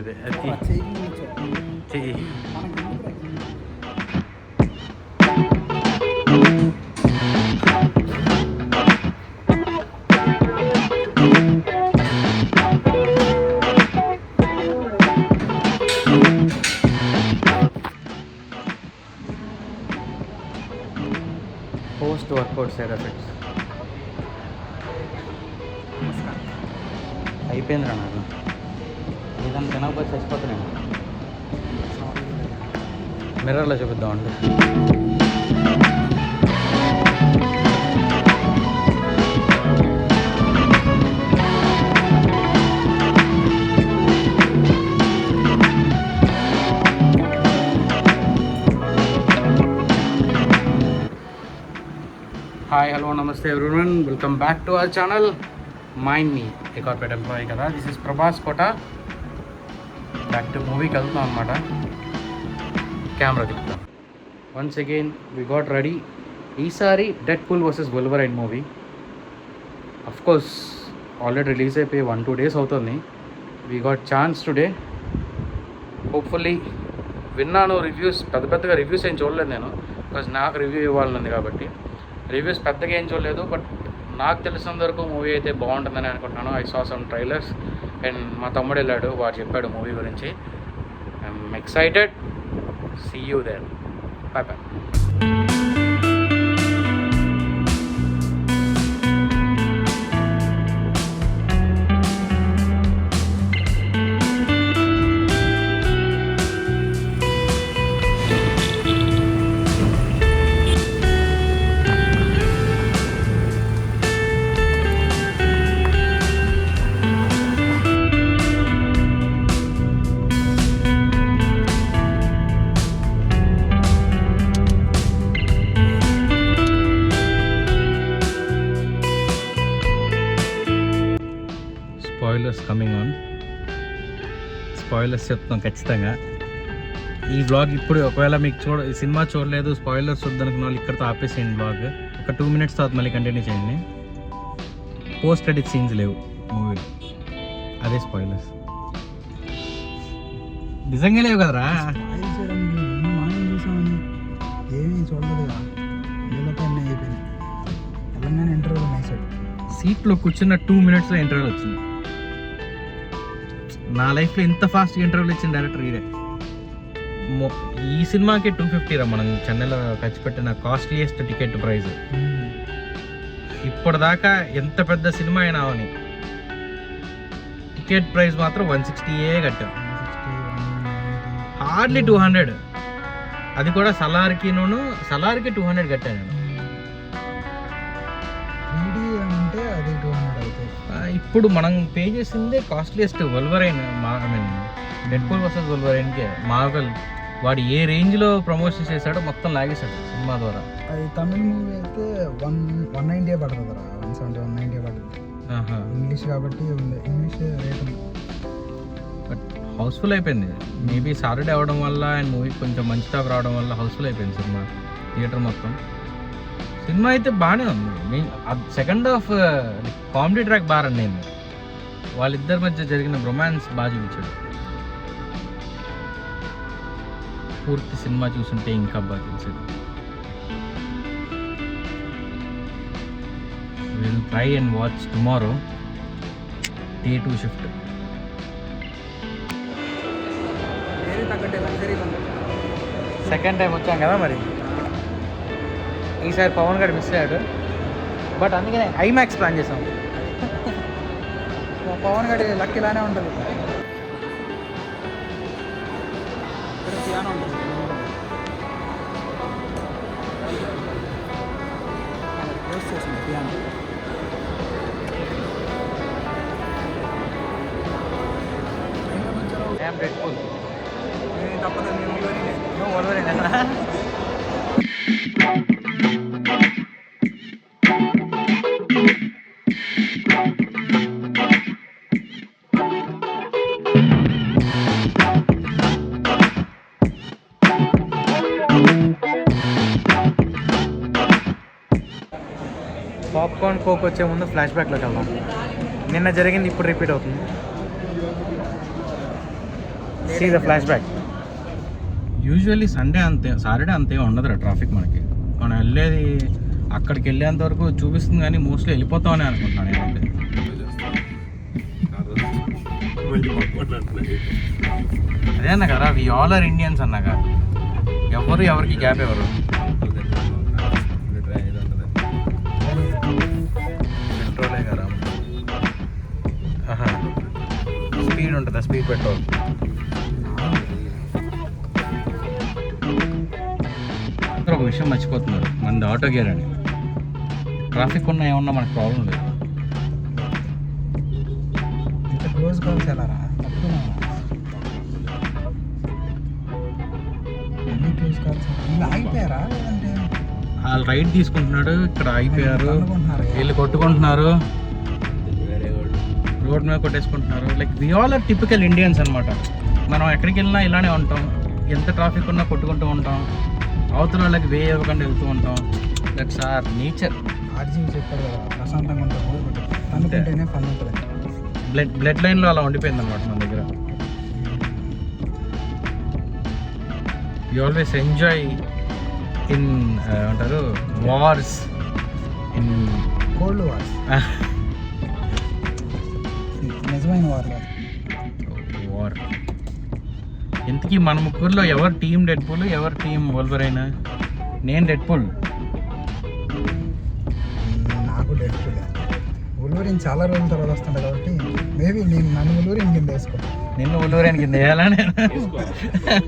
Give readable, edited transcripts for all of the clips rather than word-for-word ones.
అదే అది చెయ్యి. పోస్ట్ వర్కౌట్ సైడ్ ఎఫెక్ట్స్ అయిపోయింది రా నాకు. ఏదైనా తినకపోతే చచ్చిపోతున్నాను. మిర్రర్లో చూపిద్దామండి. హాయ్ హలో నమస్తే everyone, welcome back to our channel mind me. A corporate employee కదా. This is Prabhas Kota. Back to మూవీకి వెళ్తున్నాం అనమాట. కెమెరా తిప్పుతాం. Once again we got ready. ఈసారి Deadpool versus Wolverine movie. Of course already release అయిపోయి 1-2 days అవుతుంది. We got chance today. Hopefully విన్నాను reviews, పెద్దగా రివ్యూస్ ఏం చూడలేదు నేను, బికాజ్ నాకు రివ్యూ ఇవ్వాలనుంది కాబట్టి. రివ్యూస్ పెద్దగా ఏం చూడలేదు, బట్ నాకు తెలిసినంత వరకు మూవీ అయితే బాగుంటుందని అనుకుంటున్నాను. I saw some trailers and మా తమ్ముడు వెళ్ళాడు, వాడు చెప్పాడు మూవీ గురించి. I'm excited. See you there. Bye bye. Spoilers coming on. Spoilers చెప్తాం ఖచ్చితంగా. ఈ వ్లాగ్ ఇప్పుడు ఒకవేళ మీకు ఈ సినిమా చూడలేదు, స్పాయిలర్స్ వద్దనుకున్న వాళ్ళు ఇక్కడితో ఆపేసేయండి వ్లాగ్. ఒక 2 minutes తర్వాత మళ్ళీ కంటిన్యూ చేయండి. పోస్ట్ క్రెడిట్ సీన్స్ లేవు మూవీలో, అదే స్పాయిలర్స్. నిజంగా లేవు కదరా. సీట్లో కూర్చున్న 2 minutesలో ఇంటర్వ్యూలు వచ్చింది. నా లైఫ్లో ఇంత ఫాస్ట్గా ఇంటర్వ్యూలు ఇచ్చిన డైరెక్టర్ ఈడే. ఈ సినిమాకి 250 రా మనం చెన్నైలో ఖర్చు పెట్టిన కాస్ట్లీయెస్ట్ టికెట్ ప్రైస్. ఇప్పటిదాకా ఎంత పెద్ద సినిమా అయినా అని టికెట్ ప్రైస్ మాత్రం 160 కట్టాం. హార్డ్లీ 200. అది కూడా సలార్కి 200 కట్టాను నేను. ఇప్పుడు మనం పే చేసిందే costliest Wolverine. I mean Deadpool versus వోల్వరైన్కే మార్వెల్ వాడు ఏ రేంజ్లో ప్రమోషన్ చేశాడో మొత్తం లాగేశాడు సినిమా ద్వారా. అది తమిళ మూవీ అయితే 190 పడుతుంది రా. 170-190 పడుతుంది. ఇంగ్లీష్ కాబట్టి ఇంగ్లీష్ రేట్ ఉంది. బట్ హౌస్ఫుల్ అయిపోయింది. మేబీ సాటర్డే అవ్వడం వల్ల అండ్ మూవీ కొంచెం మంచి టాక్ రావడం వల్ల హౌస్ఫుల్ అయిపోయింది సినిమా. థియేటర్ మొత్తం. సినిమా అయితే బాగానే ఉంది. సెకండ్ హాఫ్ కామెడీ ట్రాక్ బాగా రన్ అయింది. వాళ్ళిద్దరి మధ్య జరిగిన రొమాన్స్ బాగా చూపించాడు. పూర్తి సినిమా చూసుంటే ఇంకా బాగా తెలిసేది. Will try and watch tomorrow Day 2 shift. Second time వచ్చాం కదా, మరి ఈసారి పవన్ గారు మిస్ అయ్యాడు. బట్ అందుకనే ఐమాక్స్ ప్లాన్ చేసాం. పవన్ గడి లక్ ఇలానే ఉంటుంది. తప్పదు పాప్కార్న్ కోక్ వచ్చే ముందు ఫ్లాష్ బ్యాక్లోకి వెళ్దాం. నిన్న జరిగింది ఇప్పుడు రిపీట్ అవుతుంది. See the flashback. Usually Sunday అంతే, సాటర్డే అంతే ఉండదురా ట్రాఫిక్ మనకి. మనం వెళ్ళేది అక్కడికి వెళ్ళేంత వరకు చూపిస్తుంది కానీ మోస్ట్లీ వెళ్ళిపోతామని అనుకుంటున్నాను నేనైతే. అదే అన్న కదా, వి ఆల్ ఆర్ ఇండియన్స్ అన్నాక ఎవరికి గ్యాప్ ఎవరు. పెట్రోలే కదా, స్పీడ్ ఉంటుందా? Speed petrol. ఒక విషయం మర్చిపోతున్నారు, మనది ఆటో గేర్ అని. ట్రాఫిక్ ఉన్నా ఏమన్నా మనకు ప్రాబ్లం లేదు. ఇంత క్లోజ్ కాల్స్ ఎలా రా? క్లోజ్ కాల్స్ ఇలా ఆగిపోయారా? లేదంటే వాళ్ళు రైడ్ తీసుకుంటున్నాడు, ఇక్కడ ఆగిపోయారు, వీళ్ళు కొట్టుకుంటున్నారు, రోడ్ మీద కొట్టేసుకుంటున్నారు. Like we all are typical Indians అనమాట. మనం ఎక్కడికి వెళ్ళినా ఇలానే ఉంటాం, ఎంత ట్రాఫిక్ ఉన్నా కొట్టుకుంటూ ఉంటాం, అవతల వాళ్ళకి వే ఇవ్వకుండా వెళ్తూ ఉంటాం. That's our nature. ఆర్జీవి చెప్పారు కదా, ప్రశాంతంగా ఉంటుంది, అనుకుంటేనే ఫన్ ఉంటుంది. బ్లడ్ లైన్లో అలా ఉండిపోయింది అనమాట మన దగ్గర. యూ ఆల్వేస్ ఎంజాయ్ ఇన్ అంటారు వార్స్, ఇన్ కోల్డ్ వార్స్. నిజమైన వార్ కాదు, వార్. ఇంతకీ మన ముగ్గురులో ఎవరు టీం డెడ్పూల్, ఎవరు టీం వోల్వరైన్? నేను డెడ్పూల్. నాకు డెడ్పూల్. వోల్వరైన్ చాలా రోజుల తర్వాత వస్తుంది కాబట్టి మేబీ నేను నన్ను వోల్వరైన్ కింద వేసుకో. నిన్ను వోల్వరైన్ కింద వేయాలని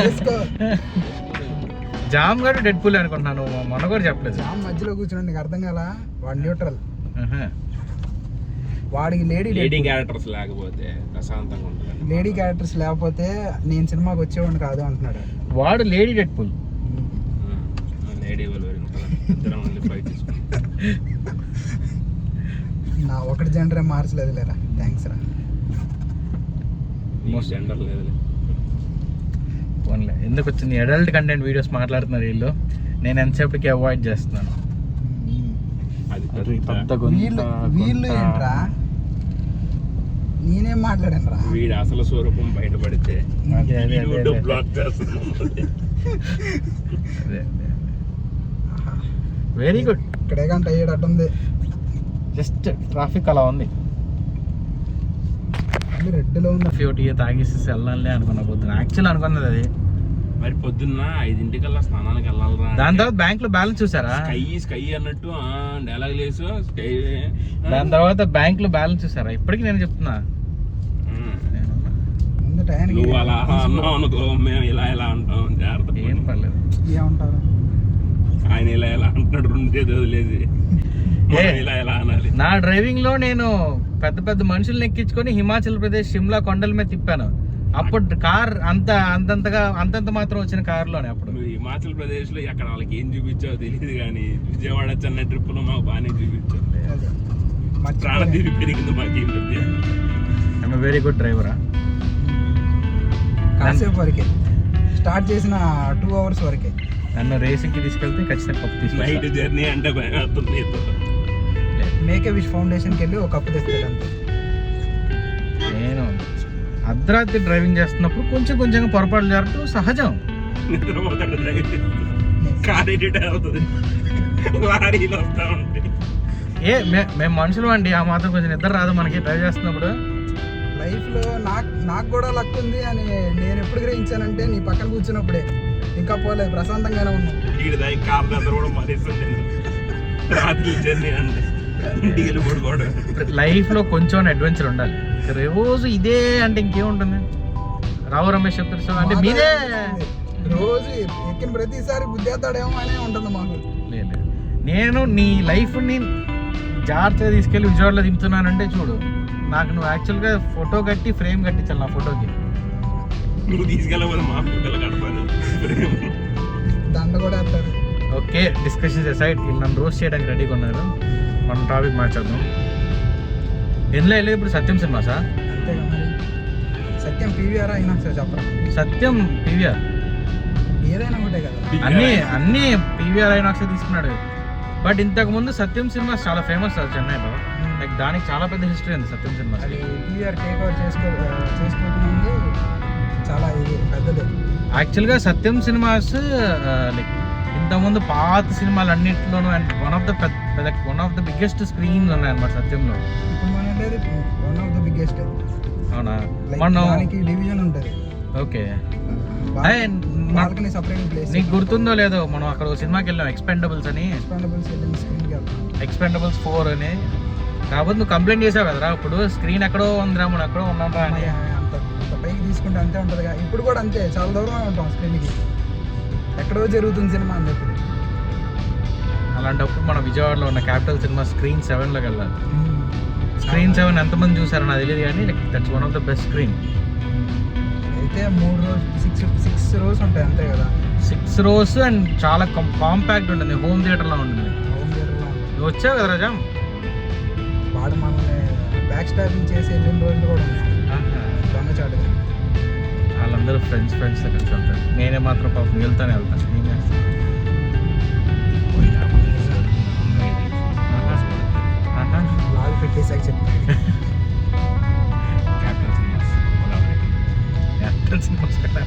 వేసుకో. జామ్ గారు డెడ్పూల్ అనుకుంటున్నాను, మొన్న కూడా చెప్పలేదు. జామ్ మధ్యలో కూర్చున్నాడు, నీకు అర్థం కాలా? వాడు న్యూట్రల్. వాడికి లేడీ క్యారెక్టర్స్ లేకపోతే ప్రశాంతంగా ఉంటుంది. లేడీ క్యారెక్టర్స్ లేకపోతే నేను సినిమాకి వచ్చేవాడిని కాదు అంటున్నాడు వాడు. Lady Deadpool. లేడీ ఫైట్ చేసుకుంటాం. నా ఒకటి జెండరే మార్చలేదు లేరా. థ్యాంక్స్ రా. జెండర్ లేదు. పోన్లే, ఎందుకు వచ్చింది అడల్ట్ కంటెంట్ వీడియోస్ మాట్లాడుతున్నారు వీళ్ళు, నేను ఎంతసేపటికి అవాయిడ్ చేస్తున్నాను. వీళ్ళు ఏంట్రా, నేనేం మాట్లాడాను రా. వీడి అసలు స్వరూపం బయటపడితే బ్లాక్ చేస్తున్నాం. Very good. ఇక్కడే గంట అయ్యేటట్టు ఉంది. జస్ట్ ట్రాఫిక్ అలా ఉంది. రెడ్లో ఉంది. ఫ్యూటీ తాగేసి వెళ్ళాలి అనుకున్నా పొద్దున. యాక్చువల్ అనుకున్నది అది. మరి పొద్దున్న 5:00 స్నానానికి వెళ్ళాలరా. దాని తర్వాత బ్యాంక్ లో బ్యాలెన్స్ చూసారా? స్కై అన్నట్టు డైలాగ్ లేసు స్కై. దాని తర్వాత బ్యాంక్ లో బ్యాలెన్స్ చూసారా? ఇప్పటికి నేను చెప్తున్నా, నువ్వు అలా అన్నావు అనుకో, మేము ఇలా అంటాం. జాగ్రత్త. ఏం పర్లేదు. ఏమంటారు ఆయన ఇలా అంటున్నాడు, 2 వదిలేసి ఇలా అనాలి. నా డ్రైవింగ్ లో నేను పెద్ద పెద్ద మనుషుల్ని ఎక్కించుకొని హిమాచల్ ప్రదేశ్ షిమ్లా కొండల మీద తిప్పాను. అప్పుడు కార్ అంతంత మాత్రం వచ్చిన కారులోనే. అప్పుడు హిమాచల్ ప్రదేశ్ లో అక్కడ వాళ్ళకి ఏం చూపించావో తెలియదు, కానీ విజయవాడ చెన్నై ట్రిప్ లో మాకు బాగానే చూపించావు. ప్రాణ తీరి పెరిగింది మాకు. వెరీ గుడ్ డ్రైవరా. కాసేపు వరకే స్టార్ట్ చేసిన 2 hours వరకే. నన్ను రేసింగ్ కి తీసుకెళ్తే ఖచ్చితంగా కప్పు తీసుకెళ్తా. నైట్ జర్నీ అంటే భయం అవుతుంది. మేకే విష్ ఫౌండేషన్కి వెళ్ళి ఒక కప్పు తెస్తాడు అంతే. నేను అర్ధరాత్రి డ్రైవింగ్ చేస్తున్నప్పుడు కొంచెం పొరపాటు జరగడం సహజం. కార్ ఎడిట్ అవుతుంది, లారీలు వస్తూ ఉంటాయి. మేము మనుషులు అండి, ఆ మాత్రం కొంచెం నిద్ర రాదు మనకి డ్రైవ్ చేస్తున్నప్పుడు. లైఫ్లో నాకు కూడా లక్ ఉంది అని నేను ఎప్పుడు గ్రహించానంటే నీ పక్కన కూర్చున్నప్పుడే. ఇంకా పోలేదు, ప్రశాంతంగానే ఉన్నాం. కార్ దగ్గర కూడా మానేస్తుంది రాత్రి జర్నీ అంటే. లైఫ్ లో కొంచెం అడ్వెంచర్ ఉండాలి. రోజు ఇదే అంటే ఇంకేముంటుంది? రావు రమేష్ చెప్తారు అంటే మీరే రోజు ఎక్కిన ప్రతిసారి గుద్దేస్తాడేమో అనే ఉంటుంది మాకు. లేదు, నేను నీ లైఫ్ని జాగ్రత్తగా తీసుకెళ్ళి విజయవాడలో దింపుతున్నానంటే చూడు, నాకు నువ్వు యాక్చువల్గా ఫోటో కట్టి ఫ్రేమ్ కట్టించాలి నా ఫోటోకి. నువ్వు తీసుకెళ్ళబోదు మా ఫోటోలు కడతాను, దండ కూడా వేస్తారు. Okay, discussions side. వీళ్ళు నన్ను రోస్ట్ చేయడానికి రెడీగా ఉన్నారు. మనం టాపిక్ మార్చేద్దాం. ఎందులో వెళ్ళేది ఇప్పుడు? సత్యం సినిమా సార్. అంతేగా మరి. సత్యం పీవీఆర్ అయినా సార్ చెప్పరా? సత్యం పీవీఆర్ ఏదైనా ఒకటే కదా. అన్ని పీవీఆర్ ఐనాక్స్ తీసుకున్నాడు. బట్ ఇంతకు ముందు సత్యం సినిమా చాలా ఫేమస్ సార్ చెన్నైలో. లైక్ దానికి చాలా పెద్ద హిస్టరీ ఉంది సత్యం సినిమా. అది పీవీఆర్ టేక్ ఓవర్ చేసుకోకముందు చాలా ఇది పెద్దది. యాక్చువల్గా సత్యం సినిమాస్ లైక్ ఇంతకుముందు పాత సినిమాలు అన్నింటిలోనూ and one of the biggest screens ఉన్నాయన్నమాట సత్యంలో. ఇప్పుడు మనం ఉండేది వన్ ఆఫ్ ద బిగ్గెస్ట్. అవునా? దానికి డివిజన్ ఉంటుంది. ఓకే. Balcony separate place. నీకు గుర్తుందో లేదో మనం అక్కడ సినిమాకి వెళ్ళాం ఎక్స్పెండబుల్స్ అని. ఎక్స్పెండబుల్స్ 4 అని. కాకపోతే నువ్వు కంప్లైంట్ చేసావు కదరా అప్పుడు, స్క్రీన్ ఎక్కడో ఉందిరా మనం ఎక్కడో ఉన్నారా అని. అంత పైకి తీసుకుంటే అంతే ఉంటుంది. ఇప్పుడు కూడా అంతే, చాలా దూరంగా ఉంటాం స్క్రీన్కి. ఎక్కడో జరుగుతుంది సినిమా అని చెప్పి. అలాంటప్పుడు మన విజయవాడలో ఉన్న క్యాపిటల్ సినిమా స్క్రీన్ 7లోకి వెళ్ళాలి. స్క్రీన్ 7 ఎంతమంది చూసారో నాకు తెలియదు కానీ that's one of the best screen. అయితే 3 rows 6 rows ఉంటాయి అంతే కదా. 6 rows అండ్ చాలా కాంపాక్ట్ ఉంటుంది. హోమ్ థియేటర్లో ఉంటుంది. నువ్వు వచ్చావు కదా రాజా. వాడు మనల్ని బ్యాక్ స్టాపింగ్ చేసి వెళ్ళిన రోజులు కూడా ఉన్నాయి. దొంగచాటుగా వాళ్ళందరూ ఫ్రెండ్స్ దగ్గర వెళ్తారు. నేనే మాత్రం పాపం వెళ్తాను. ఏం చేస్తాను? లాగ్ పెట్టేసాక చెప్తాను. క్యాపిటల్ సినిమాస్ కదా.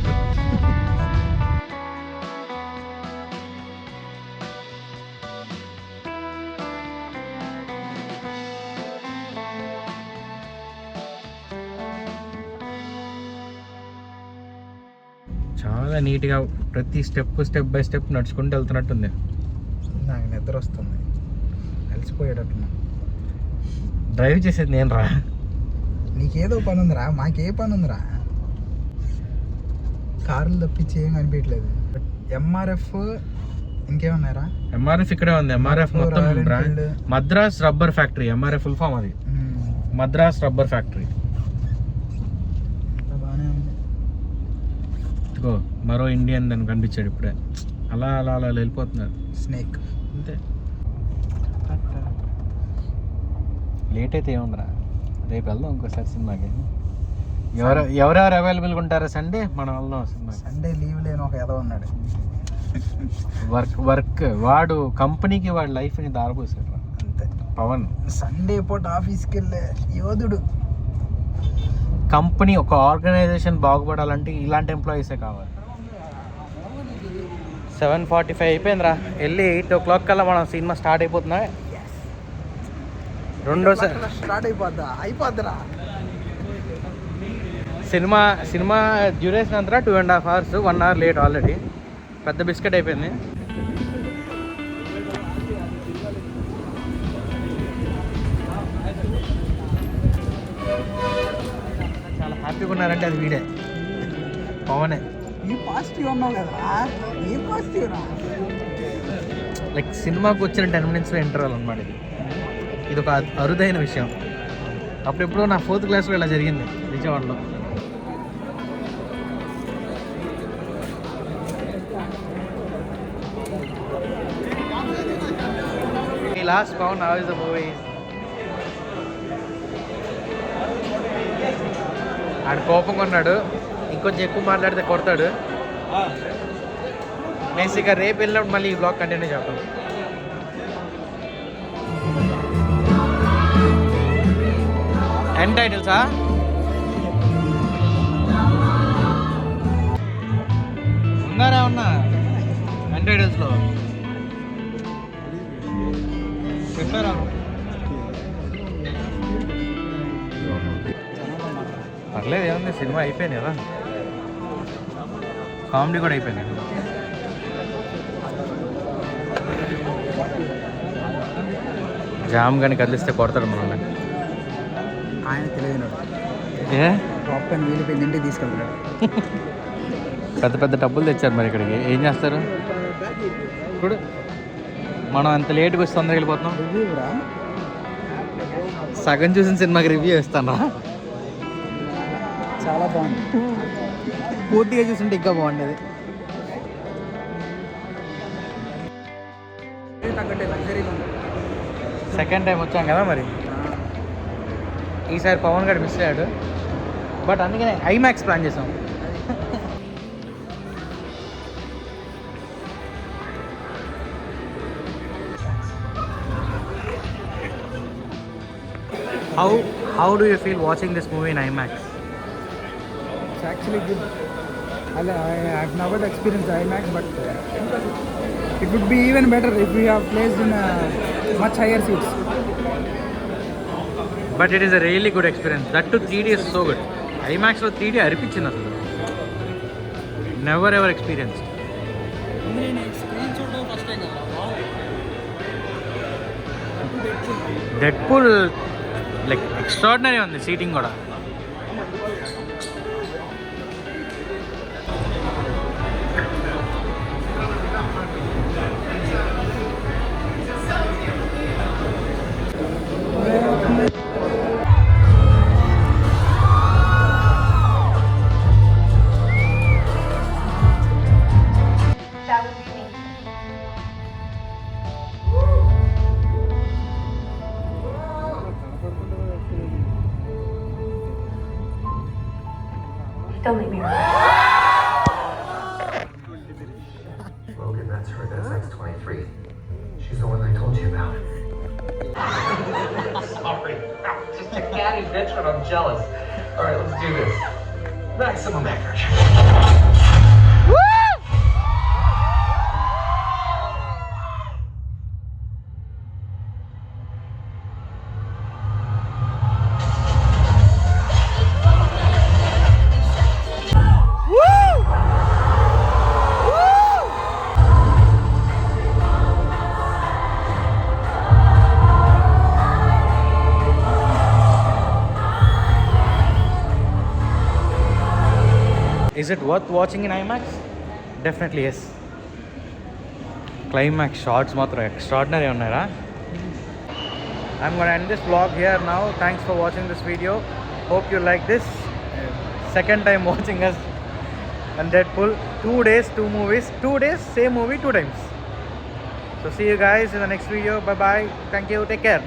చాలా నీట్గా ప్రతి స్టెప్ బై స్టెప్ నడుచుకుంటూ వెళ్తున్నట్టుంది. నాకు నిద్ర వస్తుంది, అలసిపోయేటట్టున్నా. డ్రైవ్ చేసేది నేను రా. నీకేదో పని ఉందిరా, మాకే పని ఉందిరా. కార్లు తప్పించి ఏం కనిపించలేదు. ఎంఆర్ఎఫ్ ఇంకేమన్నారా? ఎంఆర్ఎఫ్ ఇక్కడే ఉంది. ఎంఆర్ఎఫ్ మొత్తం Madras rubber factory. MRF full form అది, మద్రాస్ రబ్బర్ ఫ్యాక్టరీ. బాగానే ఉంది. మరో ఇండియన్ దాన్ని కనిపించాడు ఇప్పుడే. అలా అలా అలా వెళ్ళిపోతున్నారు. స్నేక్ అంతే. లేట్ అయితే ఏముందిరా, రేపు వెళ్దాం ఇంకోసారి సినిమాకి. ఎవరెవరు అవైలబుల్గా ఉంటారా సండే? మనం వెళ్దాం సినిమా. సండే లీవ్ లేని ఒక ఎదవ ఉన్నాడు. వర్క్ వాడు కంపెనీకి వాడు లైఫ్ని దారిపోసాడు. అంతే. పవన్ సండే పూట ఆఫీస్కి వెళ్ళే యోధుడు. కంపెనీ ఒక ఆర్గనైజేషన్ బాగుపడాలంటే ఇలాంటి ఎంప్లాయీసే కావాలి. 7:45 అయిపోయిందిరా. వెళ్ళి 8 o'clock కల్లా మనం సినిమా స్టార్ట్ అయిపోతుందా? రెండోసారి స్టార్ట్ అయిపోద్దిరా. సినిమా డ్యూరేషన్ అంతా 2.5 hours, 1 hour లేట్ ఆల్రెడీ. పెద్ద బిస్కెట్ అయిపోయింది. చాలా హ్యాపీగా ఉన్నారంటే అది వీడే, పవనే. ఈ పాజిటివ్ ఉన్నావు కదరా, ఈ పాజిటివ్ రా. లైక్ సినిమాకి వచ్చిన 10 minutes ఇంటర్వల్ అనమాట ఇది ఒక అరుదైన విషయం. అప్పుడెప్పుడో నా 4th classలో ఇలా జరిగింది విజయవాడలో. Last Pavan, how is the movie? ఆడ కోపంగా ఉన్నాడు, ఇంకొంచెం ఎక్కువ మాట్లాడితే కొడతాడు. నేను ఇక రేపు వెళ్ళినప్పుడు మళ్ళీ ఈ బ్లాగ్ కంటిన్యూ చేద్దాం. ఎండ్ టైటిల్సా? ఉన్నారా? ఉన్నా ఎండ్ టైటిల్స్లో చెప్పారా? పర్లేదు, ఏముంది, సినిమా అయిపోయింది కదా. కామెడీ కూడా అయిపోయింది. జామ్ కానీ కదిలిస్తే కొడతాడు మనల్ని. ఆయన తెలియదు. ఏ పాప్కార్న్ వీలిపోయింది, ఇంటికి తీసుకెళ్తాడు. పెద్ద పెద్ద డబ్బులు తెచ్చారు మరి ఇక్కడికి, ఏం చేస్తారు ఇప్పుడు? మనం అంత లేట్గా వచ్చి తొందరగా వెళ్ళిపోతున్నాం. రివ్యూరా? సగం చూసిన సినిమాకి రివ్యూ ఇస్తాను రా. చాలా బాగుంది. పూర్తిగా చూస్తుంటే ఇంకా బాగుండేది. సెకండ్ టైం వచ్చాం కదా మరి. ఈసారి పవన్ గారు మిస్ అయ్యాడు, బట్ అందుకనే ఐమాక్స్ ప్లాన్ చేసాం. How do you feel watching this movie in IMAX? It's actually good. I have never experienced IMAX, but it would be even better if we have placed in much higher seats. But it is a really good experience. That too 3D is so good. ఐమాక్స్లో 3D అనిపించింది అసలు. Never ever experience. Deadpool like extraordinary ఉంది seating కూడా. Don't leave me alone. Logan, that's her. That's X-23. She's the one I told you about. Sorry. Just a catty bitch when I'm jealous. All right, let's do this. Maximum effort. Is it worth watching in IMAX? Definitely yes. Climax shots మాత్రం extraordinary ఉన్నారా. I'm going to end this vlog here now. Thanks for watching this video. Hope you like this. Second time watching us on Deadpool. 2 days, 2 movies. 2 days, same movie 2 times. So see you guys in the next video. Bye bye. Thank you. Take care.